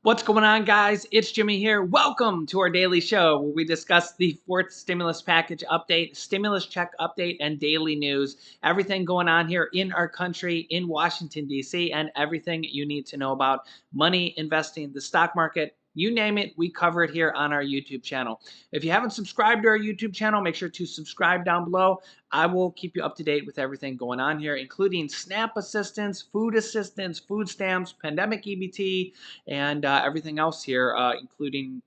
What's going on, guys? It's Jimmy here. Welcome to our daily show where we discuss the fourth stimulus package update, stimulus check update, and daily news. Everything going on here in our country, in Washington, D.C., and everything you need to know about money, investing, the stock market. You name it, we cover it here on our YouTube channel. If you haven't subscribed to our YouTube channel, make sure to subscribe down below. I will keep you up to date with everything going on here, including SNAP assistance, food stamps, pandemic EBT, and everything else here, including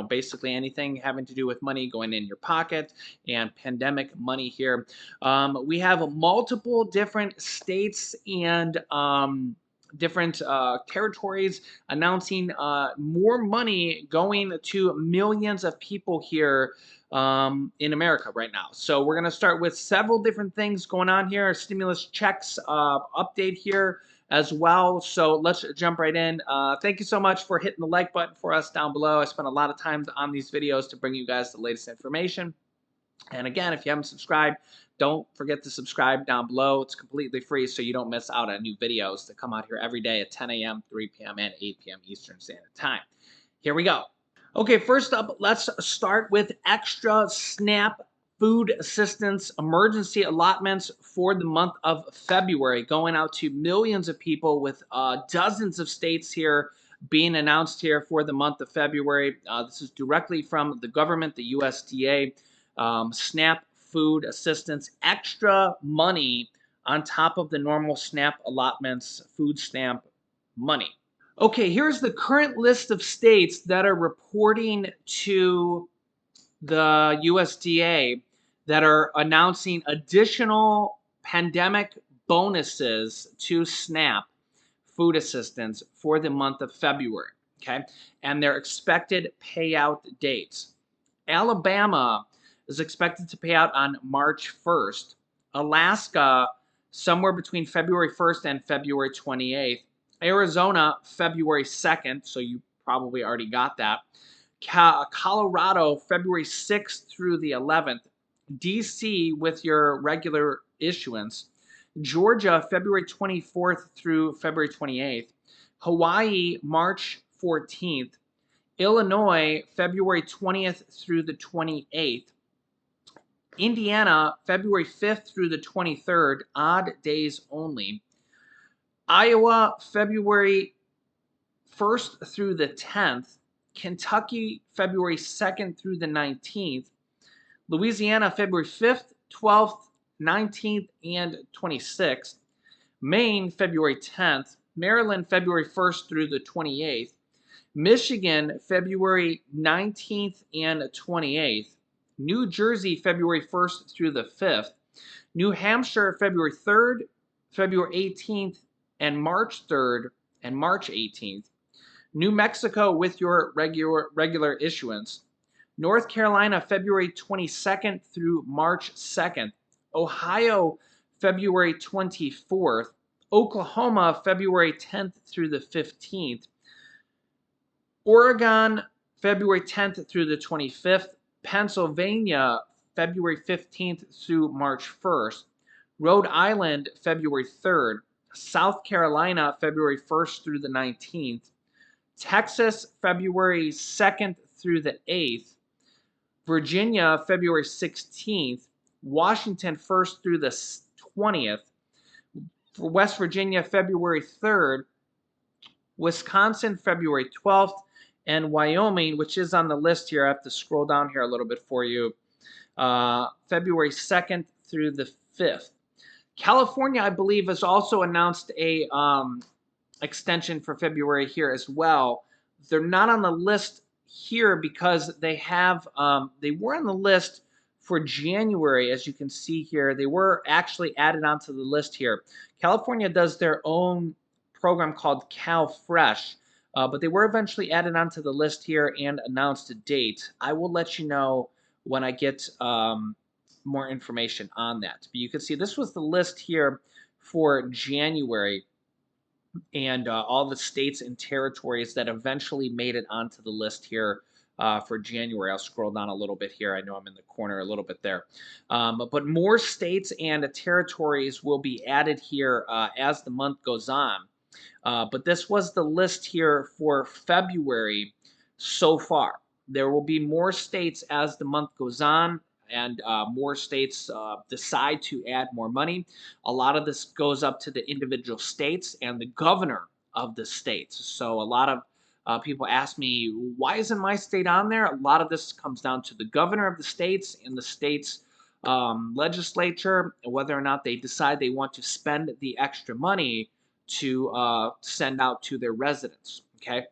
basically anything having to do with money going in your pocket and pandemic money here. We have multiple different states and different territories announcing more money going to millions of people here in America right now. So we're going to start with several different things going on here. Stimulus checks update here as well. So let's jump right in. Thank you so much for hitting the like button for us down below. I spent a lot of time on these videos to bring you guys the latest information. And again, if you haven't subscribed, don't forget to subscribe down below. It's completely free, so you don't miss out on new videos that come out here every day at 10 a.m., 3 p.m., and 8 p.m. Eastern Standard Time. Here we go. Okay, first up, let's start with extra SNAP food assistance emergency allotments for the month of February, going out to millions of people with dozens of states here being announced here for the month of February. This is directly from the government, the USDA. SNAP food assistance, extra money on top of the normal SNAP allotments, food stamp money. Okay, here's the current list of states that are reporting to the USDA that are announcing additional pandemic bonuses to SNAP food assistance for the month of February, okay? And their expected payout dates. Alabama is expected to pay out on March 1st. Alaska, somewhere between February 1st and February 28th. Arizona, February 2nd, so you probably already got that. Colorado, February 6th through the 11th. DC with your regular issuance. Georgia, February 24th through February 28th. Hawaii, March 14th. Illinois, February 20th through the 28th. Indiana, February 5th through the 23rd, odd days only. Iowa, February 1st through the 10th. Kentucky, February 2nd through the 19th. Louisiana, February 5th, 12th, 19th, and 26th. Maine, February 10th. Maryland, February 1st through the 28th. Michigan, February 19th and 28th. New Jersey, February 1st through the 5th. New Hampshire, February 3rd, February 18th, and March 3rd and March 18th. New Mexico with your regular issuance. North Carolina, February 22nd through March 2nd. Ohio, February 24th. Oklahoma, February 10th through the 15th. Oregon, February 10th through the 25th. Pennsylvania, February 15th through March 1st. Rhode Island, February 3rd. South Carolina, February 1st through the 19th. Texas, February 2nd through the 8th. Virginia, February 16th. Washington, 1st through the 20th. For West Virginia, February 3rd. Wisconsin, February 12th. And Wyoming, which is on the list here, I have to scroll down here a little bit for you, February 2nd through the 5th. California, I believe, has also announced a extension for February here as well. They're not on the list here because they have they were on the list for January, as you can see here. They were actually added onto the list here. California does their own program called Cal Fresh, but they were eventually added onto the list here and announced a date. I will let you know when I get more information on that. But you can see this was the list here for January, and all the states and territories that eventually made it onto the list here for January. I'll scroll down a little bit here. I know I'm in the corner a little bit there. But more states and territories will be added here as the month goes on. But this was the list here for February so far. There will be more states as the month goes on, and more states decide to add more money. A lot of this goes up to the individual states and the governor of the states. So a lot of people ask me, why isn't my state on there? A lot of this comes down to the governor of the states and the state's legislature, and whether or not they decide they want to spend the extra money to send out to their residents. Okay,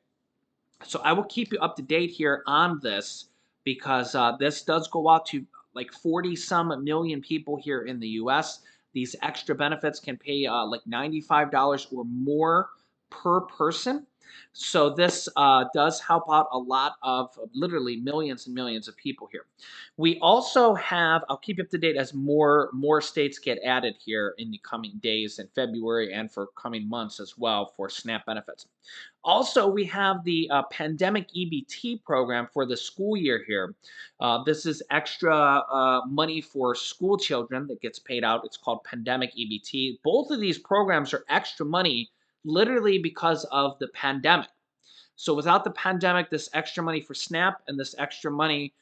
so I will keep you up to date here on this because this does go out to like 40 some million people here in the US. These extra benefits can pay like $95 or more per person. So this does help out a lot of literally millions and millions of people here. We also have, I'll keep you up to date as more states get added here in the coming days in February and for coming months as well for SNAP benefits. Also, we have the pandemic EBT program for the school year here. This is extra money for school children that gets paid out. It's called pandemic EBT. Both of these programs are extra money literally because of the pandemic. So without the pandemic, this extra money for SNAP and this extra money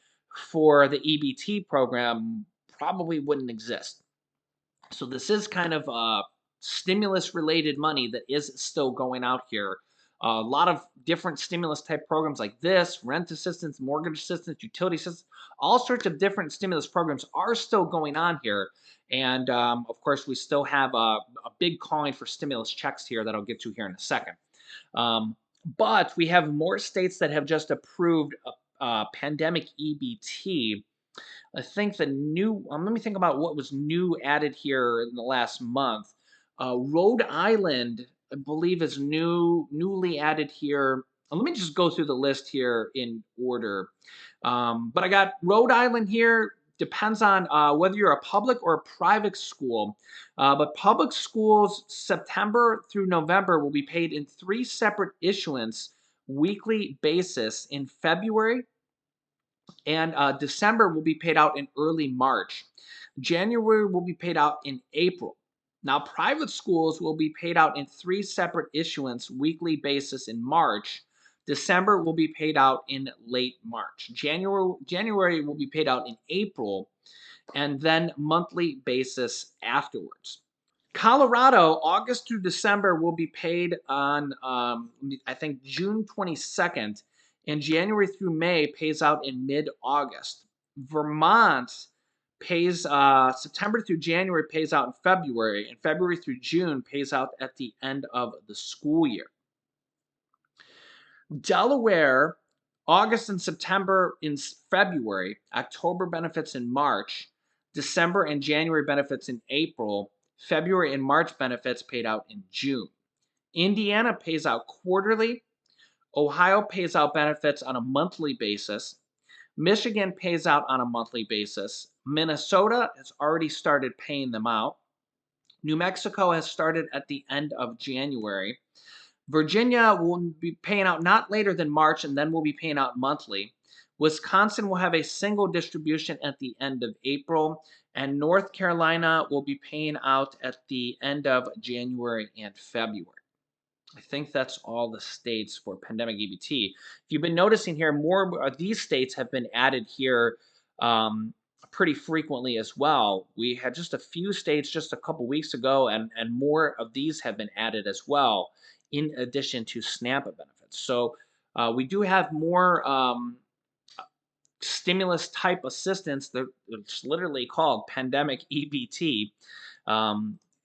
for the EBT program probably wouldn't exist. So this is kind of stimulus related money that is still going out here. A lot of different stimulus type programs like this, rent assistance, mortgage assistance, utility assistance, all sorts of different stimulus programs are still going on here. And of course, we still have a big calling for stimulus checks here that I'll get to here in a second. But we have more states that have just approved pandemic EBT. I think the new, let me think about what was new added here in the last month. Rhode Island, I believe, is newly added here. Let me just go through the list here in order. But I got Rhode Island here. Depends on whether you're a public or a private school. But public schools, September through November, will be paid in 3 separate issuance weekly basis in February, and December will be paid out in early March. January will be paid out in April. Now, private schools will be paid out in 3 separate issuance weekly basis in March. December will be paid out in late March. January will be paid out in April, and then monthly basis afterwards. Colorado, August through December will be paid on, I think, June 22nd, and January through May pays out in mid-August. Vermont pays September through January pays out in February, and February through June pays out at the end of the school year. Delaware, August and September in February, October benefits in March, December and January benefits in April, February and March benefits paid out in June. Indiana pays out quarterly. Ohio pays out benefits on a monthly basis. Michigan pays out on a monthly basis. Minnesota has already started paying them out. New Mexico has started at the end of January. Virginia will be paying out not later than March, and then will be paying out monthly. Wisconsin will have a single distribution at the end of April, and North Carolina will be paying out at the end of January and February. I think that's all the states for pandemic EBT. If you've been noticing here, more of these states have been added here pretty frequently as well. We had just a few states just a couple weeks ago, and more of these have been added as well, in addition to SNAP benefits. So we do have more stimulus type assistance that's literally called pandemic EBT.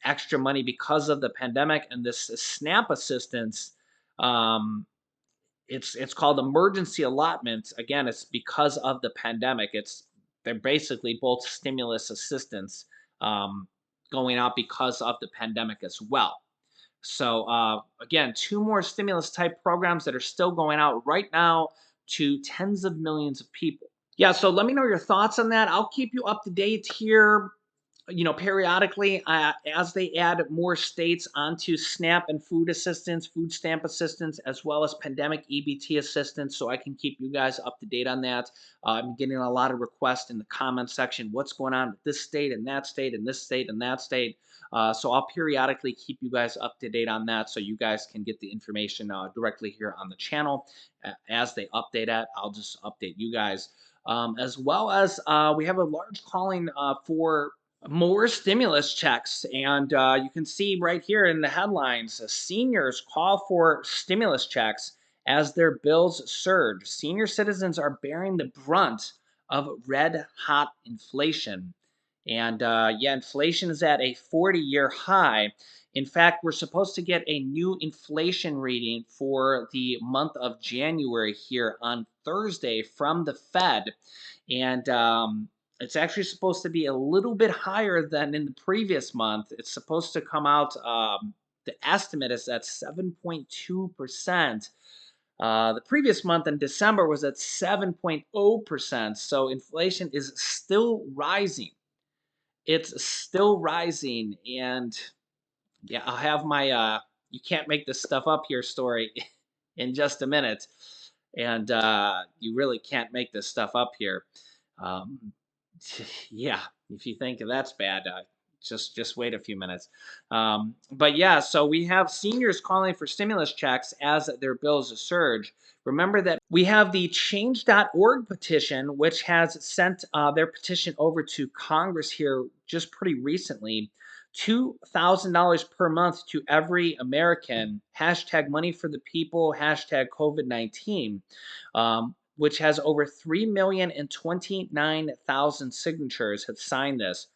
Extra money because of the pandemic, and this SNAP assistance, it's called emergency allotment. Again, it's because of the pandemic. They're basically both stimulus assistance going out because of the pandemic as well. So again, 2 more stimulus type programs that are still going out right now to tens of millions of people. Yeah, so let me know your thoughts on that. I'll keep you up to date here periodically, as they add more states onto SNAP and food assistance, food stamp assistance, as well as pandemic EBT assistance, so I can keep you guys up to date on that. I'm getting a lot of requests in the comment section. What's going on with this state and that state and this state and that state? So I'll periodically keep you guys up to date on that, so you guys can get the information directly here on the channel. As they update it, I'll just update you guys. As well as we have a large calling for more stimulus checks. And you can see right here in the headlines, seniors call for stimulus checks as their bills surge. Senior citizens are bearing the brunt of red hot inflation. And yeah, inflation is at a 40-year high. In fact, we're supposed to get a new inflation reading for the month of January here on Thursday from the Fed. And it's actually supposed to be a little bit higher than in the previous month. It's supposed to come out, the estimate is at 7.2%. The previous month in December was at 7.0%. So inflation is still rising. It's still rising. And yeah, I'll have my you can't make this stuff up here story in just a minute. And you really can't make this stuff up here. Um, yeah, if you think that's bad, just wait a few minutes. But yeah, so we have seniors calling for stimulus checks as their bills surge. Remember that we have the change.org petition, which has sent their petition over to Congress here just pretty recently. $2,000 per month to every American. Hashtag money for the people. Hashtag COVID-19. Which has over 3,029,000 signatures have signed this.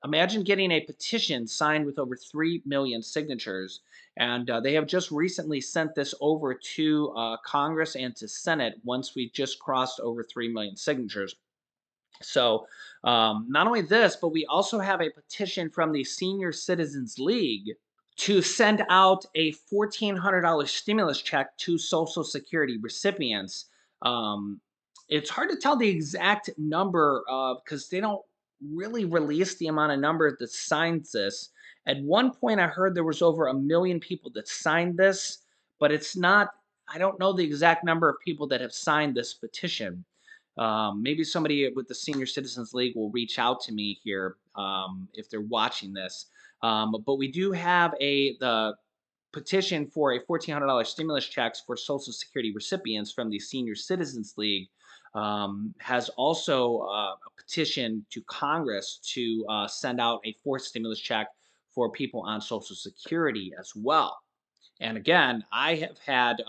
Imagine getting a petition signed with over 3 million signatures. And they have just recently sent this over to Congress and to Senate once we just crossed over 3 million signatures. So, not only this, but we also have a petition from the Senior Citizens League to send out a $1,400 stimulus check to Social Security recipients. Um, it's hard to tell the exact number because they don't really release the amount of number that signs this. At one point, I heard there was over 1 million people that signed this, but it's not. I don't know the exact number of people that have signed this petition. Maybe somebody with the Senior Citizens League will reach out to me here if they're watching this. But we do have the petition for a $1,400 stimulus checks for Social Security recipients from the Senior Citizens League. Has also a petition to Congress to send out a fourth stimulus check for people on Social Security as well. And again, I have had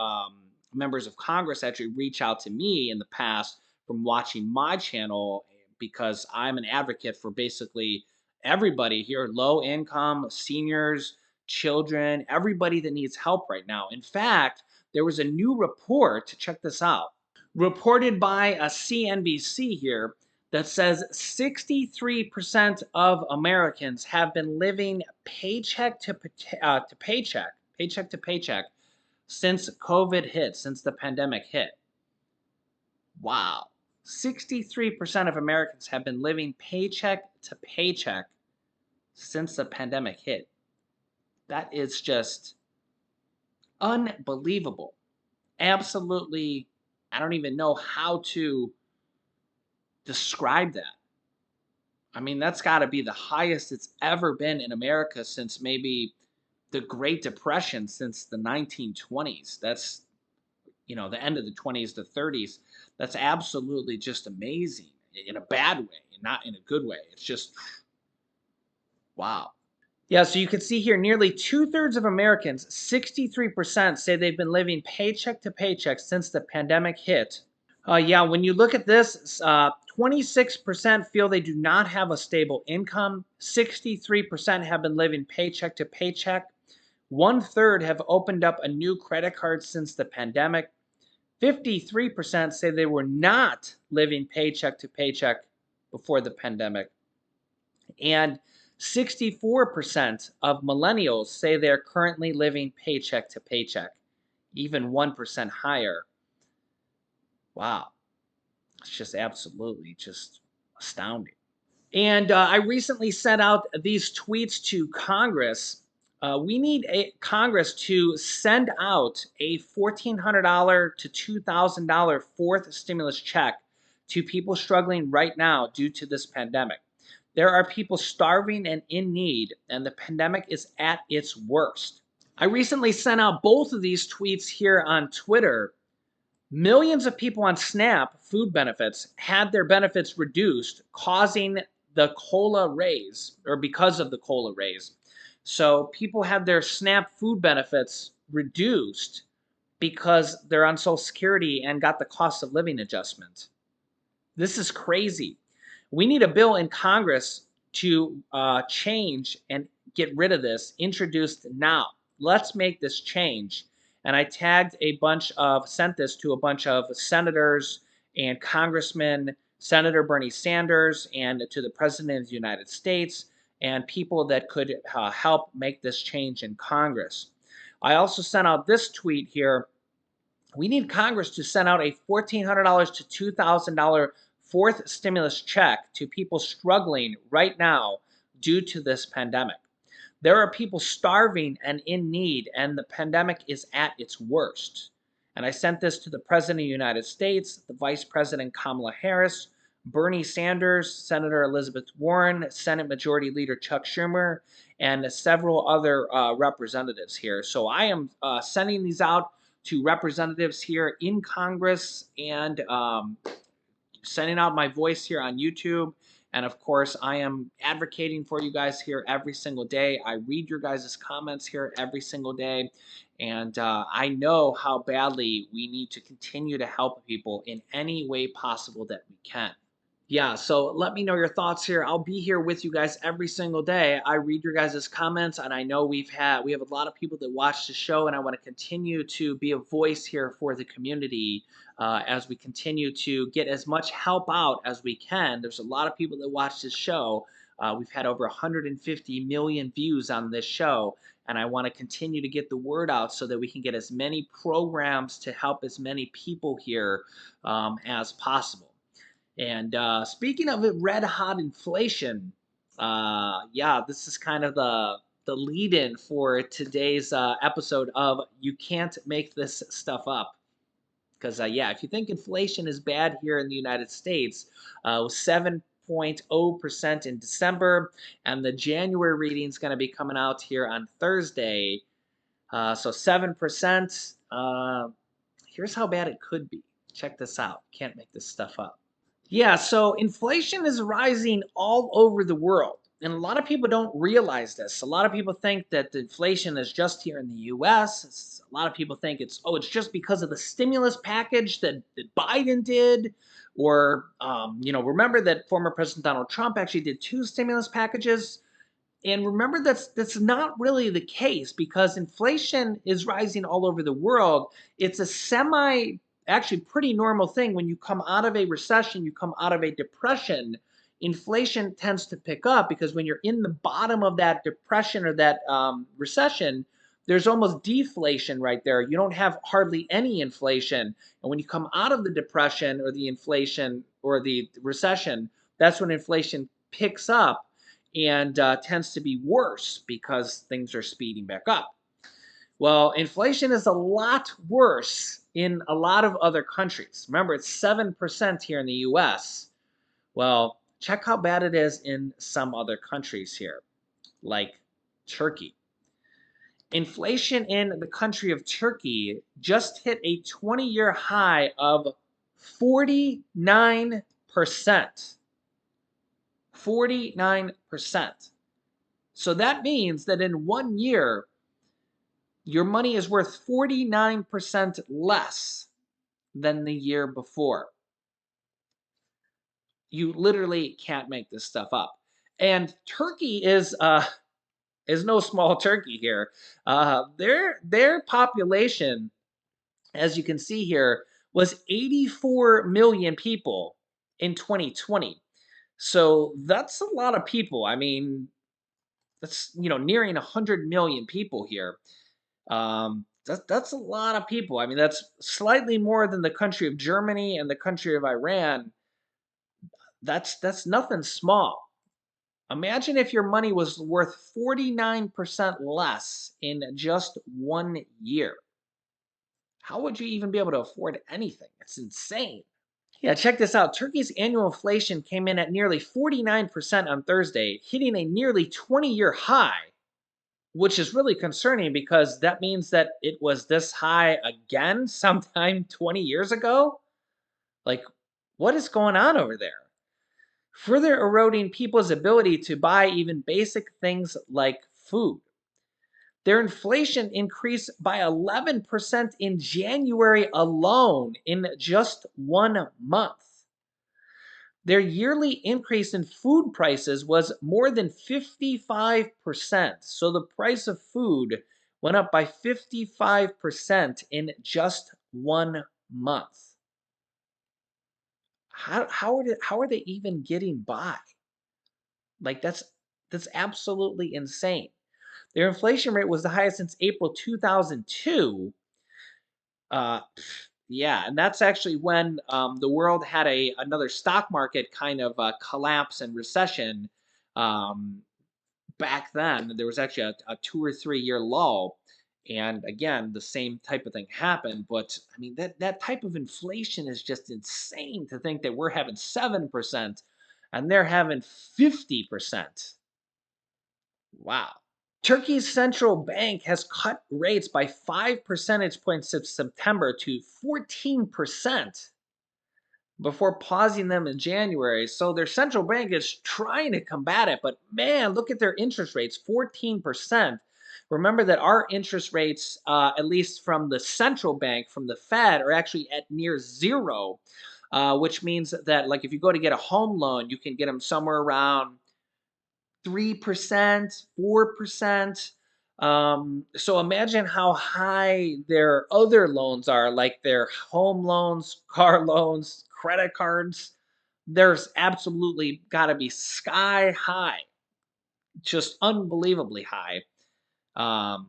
members of Congress actually reach out to me in the past from watching my channel because I'm an advocate for basically everybody here, low income, seniors, children, everybody that needs help right now. In fact, there was a new report, check this out, reported by a CNBC here that says 63% of Americans have been living paycheck to paycheck since COVID hit, since the pandemic hit. Wow. 63% of Americans have been living paycheck to paycheck since the pandemic hit. That is just unbelievable. Absolutely, I don't even know how to describe that. I mean, that's got to be the highest it's ever been in America since maybe the Great Depression, since the 1920s. That's, the end of the 20s to 30s. That's absolutely just amazing in a bad way, and not in a good way. It's just, wow. Yeah, so you can see here nearly 2/3 of Americans, 63%, say they've been living paycheck to paycheck since the pandemic hit. Yeah, when you look at this, 26% feel they do not have a stable income. 63% have been living paycheck to paycheck. 1/3 have opened up a new credit card since the pandemic. 53% say they were not living paycheck to paycheck before the pandemic. And 64% of millennials say they're currently living paycheck to paycheck, even 1% higher. Wow. It's just absolutely just astounding. And I recently sent out these tweets to Congress. We need Congress to send out a $1,400 to $2,000 fourth stimulus check to people struggling right now due to this pandemic. There are people starving and in need, and the pandemic is at its worst. I recently sent out both of these tweets here on Twitter. Millions of people on SNAP food benefits had their benefits reduced, causing the COLA raise, or because of the COLA raise. So people had their SNAP food benefits reduced because they're on Social Security and got the cost of living adjustment. This is crazy. We need a bill in Congress to change and get rid of this, introduced now. Let's make this change. And I sent this to a bunch of senators and congressmen, Senator Bernie Sanders, and to the President of the United States, and people that could help make this change in Congress. I also sent out this tweet here. We need Congress to send out a $1,400 to $2,000 fourth stimulus check to people struggling right now due to this pandemic. There are people starving and in need, and the pandemic is at its worst. And I sent this to the President of the United States, the Vice President Kamala Harris, Bernie Sanders, Senator Elizabeth Warren, Senate Majority Leader Chuck Schumer, and several other representatives here. So I am sending these out to representatives here in Congress, and sending out my voice here on YouTube. And of course, I am advocating for you guys here every single day. I read your guys' comments here every single day. And I know how badly we need to continue to help people in any way possible that we can. Yeah, so let me know your thoughts here. I'll be here with you guys every single day. I read your guys' comments, and I know we have a lot of people that watch the show, and I want to continue to be a voice here for the community as we continue to get as much help out as we can. There's a lot of people that watch this show. We've had over 150 million views on this show, and I want to continue to get the word out so that we can get as many programs to help as many people here as possible. And speaking of it, red hot inflation, yeah, this is kind of the lead-in for today's episode of "You Can't Make This Stuff Up." Because yeah, if you think inflation is bad here in the United States, it was 7.0% in December, and the January reading is going to be coming out here on Thursday. So 7%. Here's how bad it could be. Check this out. Can't make this stuff up. Yeah, so inflation is rising all over the world. And a lot of people don't realize this. A lot of people think that the inflation is just here in the US. A lot of people think it's just because of the stimulus package that Biden did. Or, remember that former President Donald Trump actually did two stimulus packages. And remember that's not really the case because inflation is rising all over the world. It's a actually pretty normal thing when you come out of a recession, you come out of a depression, inflation tends to pick up because when you're in the bottom of that depression or that recession, there's almost deflation right there. You don't have hardly any inflation. And when you come out of the depression or the inflation or the recession, that's when inflation picks up and tends to be worse because things are speeding back up. Well, inflation is a lot worse in a lot of other countries. Remember, it's 7% here in the US. Well, check how bad it is in some other countries here, like Turkey. Inflation in the country of Turkey just hit a 20-year high of 49%. 49%. So that means that in 1 year, your money is worth 49% less than the year before. You literally can't make this stuff up. And Turkey is no small turkey here. Their population, as you can see here, was 84 million people in 2020. So that's a lot of people. I mean, that's nearing 100 million people here. That's a lot of people. I mean, that's slightly more than the country of Germany and the country of Iran. That's nothing small. Imagine if your money was worth 49% less in just 1 year. How would you even be able to afford anything? It's insane. Yeah, check this out. Turkey's annual inflation came in at nearly 49% on Thursday, hitting a nearly 20-year high, which is really concerning because that means that it was this high again sometime 20 years ago. Like, what is going on over there? Further eroding people's ability to buy even basic things like food. Their inflation increased by 11% in January alone in just 1 month. Their yearly increase in food prices was more than 55%. So the price of food went up by 55% in just 1 month. How are they even getting by? Like that's absolutely insane. Their inflation rate was the highest since April 2002. Uh, yeah, and that's actually when the world had another stock market kind of collapse and recession. Um, Back then, there was actually a 2 or 3 year lull, and again, the same type of thing happened. But I mean, that type of inflation is just insane to think that we're having 7% and they're having 50%. Wow. Turkey's central bank has cut rates by 5 percentage points since September to 14% before pausing them in January. So their central bank is trying to combat it, but man, look at their interest rates, 14%. Remember that our interest rates, at least from the central bank, from the Fed, are actually at near zero, which means that, like, if you go to get a home loan, you can get them somewhere around 3%, 4%. So imagine how high their other loans are, like their home loans, car loans, credit cards. There's absolutely got to be sky high, just unbelievably high. Um,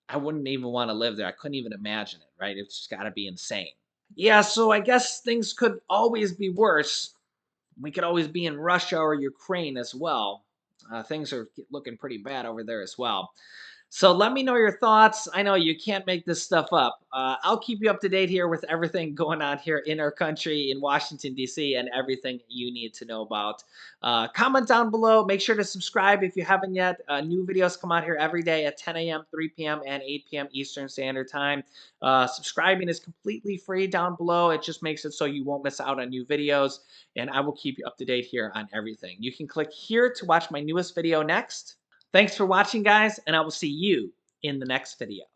I wouldn't even want to live there. I couldn't even imagine it, right? It's just got to be insane. Yeah, so I guess things could always be worse. We could always be in Russia or Ukraine as well. Things are looking pretty bad over there as well. So let me know your thoughts. I know you can't make this stuff up. I'll keep you up to date here with everything going on here in our country, in Washington, D.C., and everything you need to know about. Comment down below. Make sure to subscribe if you haven't yet. New videos come out here every day at 10 a.m., 3 p.m., and 8 p.m. Eastern Standard Time. Subscribing is completely free down below. It just makes it so you won't miss out on new videos, and I will keep you up to date here on everything. You can click here to watch my newest video next. Thanks for watching, guys, and I will see you in the next video.